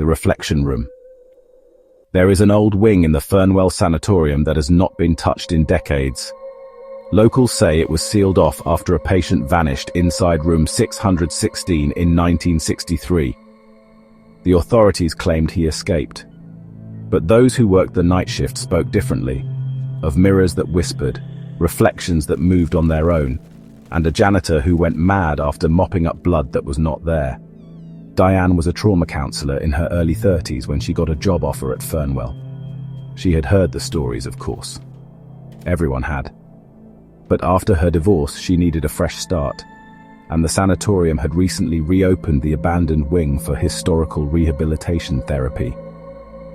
The reflection room. There is an old wing in the Fernwell Sanatorium that has not been touched in decades. Locals say it was sealed off after a patient vanished inside room 616 in 1963. The authorities claimed he escaped. But those who worked the night shift spoke differently, of mirrors that whispered, reflections that moved on their own, and a janitor who went mad after mopping up blood that was not there. Diane was a trauma counselor in her early 30s when she got a job offer at Fernwell. She had heard the stories, of course. Everyone had. But after her divorce, she needed a fresh start, and the sanatorium had recently reopened the abandoned wing for historical rehabilitation therapy,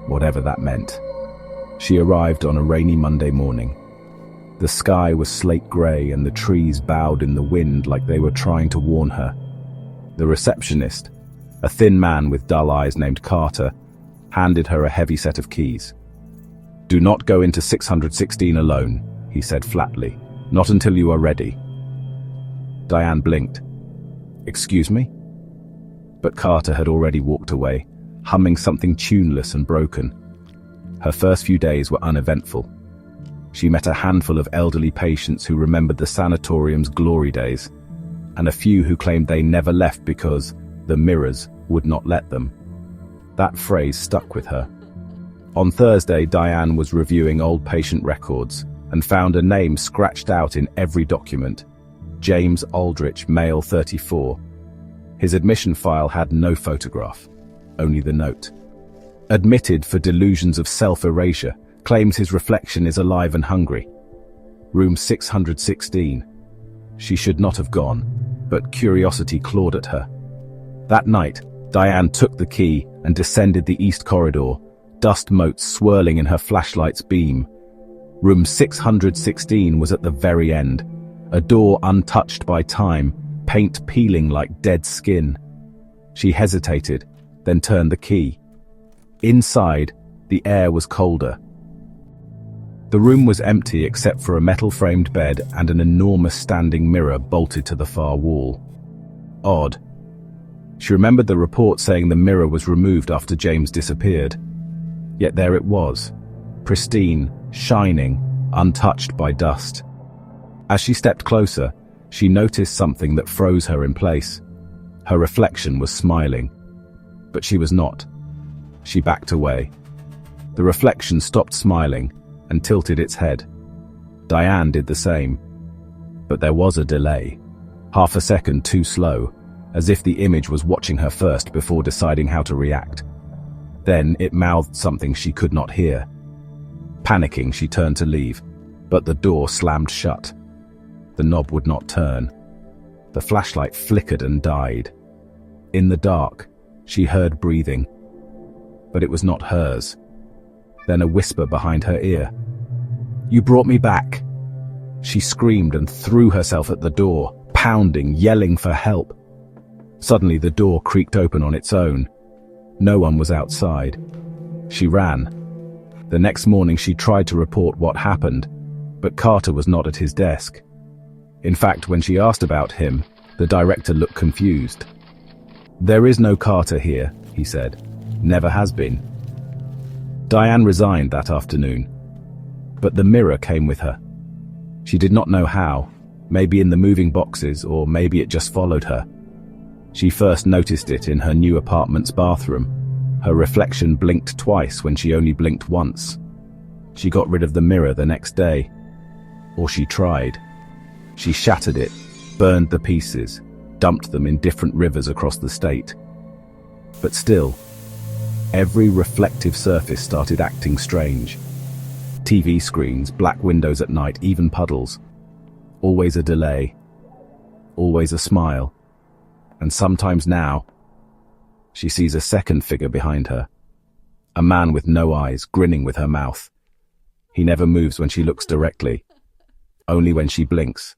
whatever that meant. She arrived on a rainy Monday morning. The sky was slate grey and the trees bowed in the wind like they were trying to warn her. The receptionist, a thin man with dull eyes named Carter, handed her a heavy set of keys. "Do not go into 616 alone," he said flatly. "Not until you are ready." Diane blinked. "Excuse me?" But Carter had already walked away, humming something tuneless and broken. Her first few days were uneventful. She met a handful of elderly patients who remembered the sanatorium's glory days, and a few who claimed they never left because the mirrors would not let them. That phrase stuck with her. On Thursday, Diane was reviewing old patient records and found a name scratched out in every document: James Aldrich, male 34. His admission file had no photograph, only the note. Admitted for delusions of self-erasure, claims his reflection is alive and hungry. Room 616. She should not have gone, but curiosity clawed at her. That night, Diane took the key and descended the east corridor, dust motes swirling in her flashlight's beam. Room 616 was at the very end, a door untouched by time, paint peeling like dead skin. She hesitated, then turned the key. Inside, the air was colder. The room was empty except for a metal-framed bed and an enormous standing mirror bolted to the far wall. Odd. She remembered the report saying the mirror was removed after James disappeared. Yet there it was, pristine, shining, untouched by dust. As she stepped closer, she noticed something that froze her in place. Her reflection was smiling, but she was not. She backed away. The reflection stopped smiling and tilted its head. Diane did the same. But there was a delay, half a second too slow, as if the image was watching her first before deciding how to react. Then it mouthed something she could not hear. Panicking, she turned to leave, but the door slammed shut. The knob would not turn. The flashlight flickered and died. In the dark, she heard breathing, but it was not hers. Then a whisper behind her ear. "You brought me back." She screamed and threw herself at the door, pounding, yelling for help. Suddenly the door creaked open on its own. No one was outside. She ran. The next morning she tried to report what happened, but Carter was not at his desk. In fact, when she asked about him, the director looked confused. "There is no Carter here," he said. "Never has been." Diane resigned that afternoon, but the mirror came with her. She did not know how, maybe in the moving boxes, or maybe it just followed her. She first noticed it in her new apartment's bathroom. Her reflection blinked twice when she only blinked once. She got rid of the mirror the next day. Or she tried. She shattered it, burned the pieces, dumped them in different rivers across the state. But still, every reflective surface started acting strange. TV screens, black windows at night, even puddles. Always a delay. Always a smile. And sometimes now, she sees a second figure behind her. A man with no eyes, grinning with her mouth. He never moves when she looks directly. Only when she blinks.